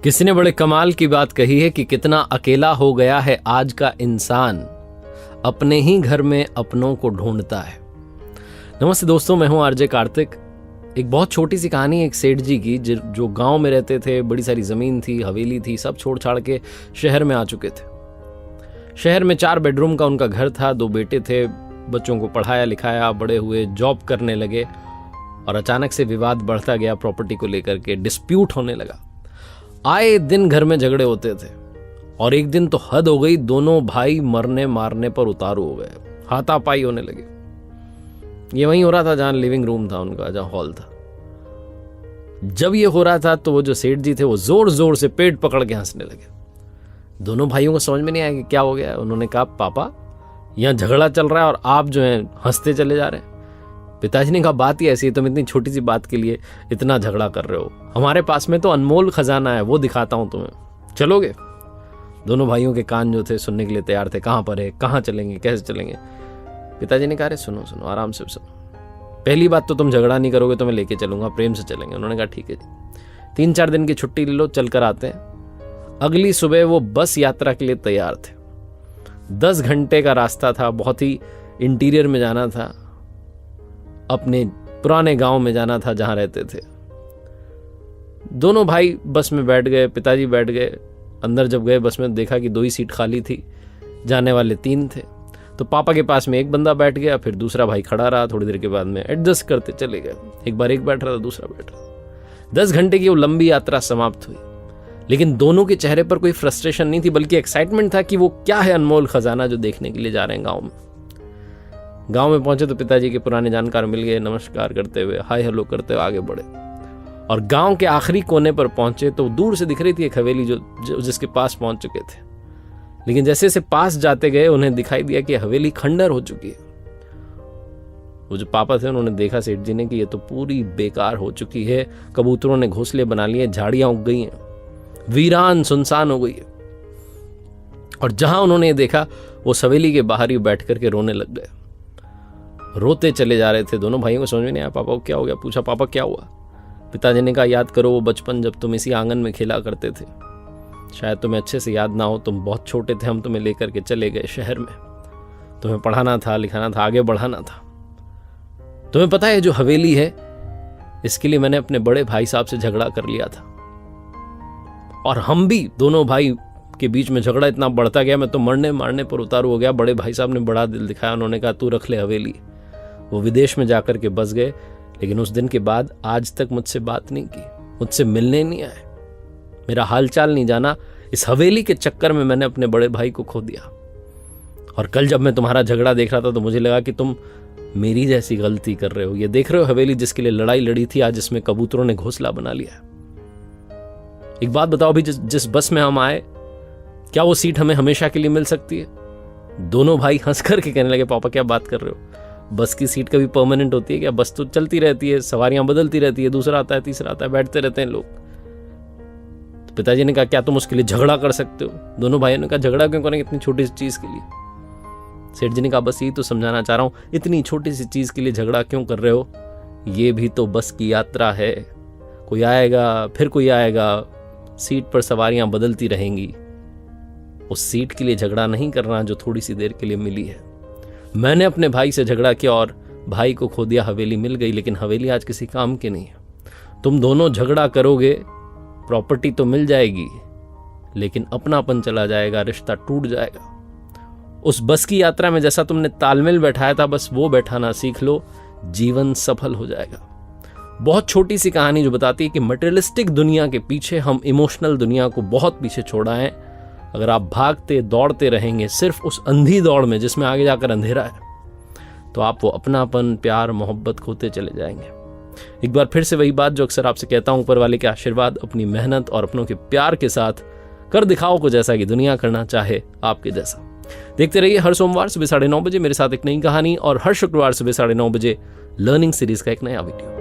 किसी ने बड़े कमाल की बात कही है कि कितना अकेला हो गया है आज का इंसान, अपने ही घर में अपनों को ढूंढता है। नमस्ते दोस्तों, मैं हूं आरजे कार्तिक। एक बहुत छोटी सी कहानी एक सेठ जी की जो गांव में रहते थे। बड़ी सारी ज़मीन थी, हवेली थी, सब छोड़ छाड़ के शहर में आ चुके थे। शहर में 4 बेडरूम का उनका घर था, 2 बेटे थे, बच्चों को पढ़ाया लिखाया, बड़े हुए, जॉब करने लगे और अचानक से विवाद बढ़ता गया। प्रॉपर्टी को लेकर के डिस्प्यूट होने लगा। आए दिन घर में झगड़े होते थे और एक दिन तो हद हो गई, दोनों भाई मरने मारने पर उतारू हो गए, हाथापाई होने लगे। ये वहीं हो रहा था जहां लिविंग रूम था उनका, जहां हॉल था। जब ये हो रहा था तो वो जो सेठ जी थे वो जोर जोर से पेट पकड़ के हंसने लगे। दोनों भाइयों को समझ में नहीं आया कि क्या हो गया है। उन्होंने कहा, पापा यहां झगड़ा चल रहा है और आप जो है हंसते चले जा रहे हैं। पिताजी ने कहा, बात ही ऐसी है, तुम इतनी छोटी सी बात के लिए इतना झगड़ा कर रहे हो। हमारे पास में तो अनमोल खजाना है, वो दिखाता हूं तुम्हें, चलोगे? दोनों भाइयों के कान जो थे सुनने के लिए तैयार थे। कहां पर है, कहां चलेंगे, कैसे चलेंगे? पिताजी ने कहा, सुनो सुनो, आराम से सुनो। पहली बात तो तुम झगड़ा नहीं करोगे तो मैं लेके चलूंगा, प्रेम से चलेंगे। उन्होंने कहा, ठीक है जी, 3-4 दिन की छुट्टी ले लो, चल कर आते हैं। अगली सुबह वो बस यात्रा के लिए तैयार थे। 10 घंटे का रास्ता था, बहुत ही इंटीरियर में जाना था, अपने पुराने गांव में जाना था जहां रहते थे। दोनों भाई बस में बैठ गए, पिताजी बैठ गए। अंदर जब गए बस में देखा कि 2 ही सीट खाली थी, जाने वाले 3 थे। तो पापा के पास में एक बंदा बैठ गया, फिर दूसरा भाई खड़ा रहा। थोड़ी देर के बाद में एडजस्ट करते चले गए। एक बार एक बैठ रहा था, दूसरा बैठ रहा था। 10 घंटे की वो लंबी यात्रा समाप्त हुई, लेकिन दोनों के चेहरे पर कोई फ्रस्ट्रेशन नहीं थी, बल्कि एक्साइटमेंट था कि वो क्या है अनमोल खजाना जो देखने के लिए जा रहे हैं गाँव में। गांव में पहुंचे तो पिताजी के पुराने जानकार मिल गए। नमस्कार करते हुए, हाय हेलो करते हुए आगे बढ़े और गांव के आखिरी कोने पर पहुंचे तो दूर से दिख रही थी एक हवेली जो जिसके पास पहुंच चुके थे। लेकिन जैसे जैसे पास जाते गए उन्हें दिखाई दिया कि हवेली खंडर हो चुकी है। वो जो पापा थे उन्होंने देखा सेठ जी ने कि ये तो पूरी बेकार हो चुकी है। कबूतरों ने घोंसले बना लिए, झाड़ियां उग गई हैं, वीरान सुनसान हो गई है। और जहां उन्होंने देखा वो हवेली के बाहर ही बैठ करके रोने लग गए, रोते चले जा रहे थे। दोनों भाइयों को समझ में नहीं आया, पापा को क्या हो गया? पूछा, पापा क्या हुआ? पिताजी ने कहा, याद करो वो बचपन जब तुम इसी आंगन में खेला करते थे। शायद तुम्हें अच्छे से याद ना हो, तुम बहुत छोटे थे, हम तुम्हें लेकर के चले गए शहर में। तुम्हें पढ़ाना था, लिखाना था, आगे बढ़ाना था। तुम्हें पता है जो हवेली है, इसके लिए मैंने अपने बड़े भाई साहब से झगड़ा कर लिया था और हम भी दोनों भाई के बीच में झगड़ा इतना बढ़ता गया, मैं तो मरने मारने पर उतारू हो गया। बड़े भाई साहब ने बड़ा दिल दिखाया, उन्होंने कहा, तू रख ले हवेली। वो विदेश में जाकर के बस गए, लेकिन उस दिन के बाद आज तक मुझसे बात नहीं की, मुझसे मिलने नहीं आए, मेरा हालचाल नहीं जाना। इस हवेली के चक्कर में मैंने अपने बड़े भाई को खो दिया। और कल जब मैं तुम्हारा झगड़ा देख रहा था तो मुझे लगा कि तुम मेरी जैसी गलती कर रहे हो। ये देख रहे हो हवेली जिसके लिए लड़ाई लड़ी थी, आज इसमें कबूतरों ने घोंसला बना लिया है। एक बात बताओ, अभी जिस बस में हम आए, क्या वो सीट हमें हमेशा के लिए मिल सकती है? दोनों भाई हंस करके कहने लगे, पापा क्या बात कर रहे हो? बस की सीट कभी परमानेंट होती है क्या? बस तो चलती रहती है, सवारियां बदलती रहती है, दूसरा आता है, तीसरा आता है, बैठते रहते हैं लोग। तो पिताजी ने कहा, क्या तुम उसके लिए झगड़ा कर सकते हो? दोनों भाइयों ने कहा, झगड़ा क्यों करेंगे इतनी छोटी सी चीज के लिए? सेठ जी ने कहा, बस यही तो समझाना चाह रहा हूं, इतनी छोटी सी चीज के लिए झगड़ा क्यों कर रहे हो? ये भी तो बस की यात्रा है, कोई आएगा फिर कोई आएगा, सीट पर सवारियां बदलती रहेंगी। उस सीट के लिए झगड़ा नहीं करना जो थोड़ी सी देर के लिए मिली है। मैंने अपने भाई से झगड़ा किया और भाई को खो दिया, हवेली मिल गई, लेकिन हवेली आज किसी काम की नहीं है। तुम दोनों झगड़ा करोगे, प्रॉपर्टी तो मिल जाएगी, लेकिन अपनापन चला जाएगा, रिश्ता टूट जाएगा। उस बस की यात्रा में जैसा तुमने तालमेल बैठाया था, बस वो बैठाना सीख लो, जीवन सफल हो जाएगा। बहुत छोटी सी कहानी जो बताती है कि मटेरियलिस्टिक दुनिया के पीछे हम इमोशनल दुनिया को बहुत पीछे छोड़ा है। अगर आप भागते दौड़ते रहेंगे सिर्फ उस अंधी दौड़ में जिसमें आगे जाकर अंधेरा है, तो आप वो अपनापन, प्यार, मोहब्बत खोते चले जाएंगे। एक बार फिर से वही बात जो अक्सर आपसे कहता हूं, ऊपर वाले के आशीर्वाद, अपनी मेहनत और अपनों के प्यार के साथ कर दिखाओ को जैसा कि दुनिया करना चाहे आपके जैसा। देखते रहिए हर सोमवार सुबह 9:30 बजे मेरे साथ एक नई कहानी और हर शुक्रवार सुबह 9:30 बजे लर्निंग सीरीज का एक नया वीडियो।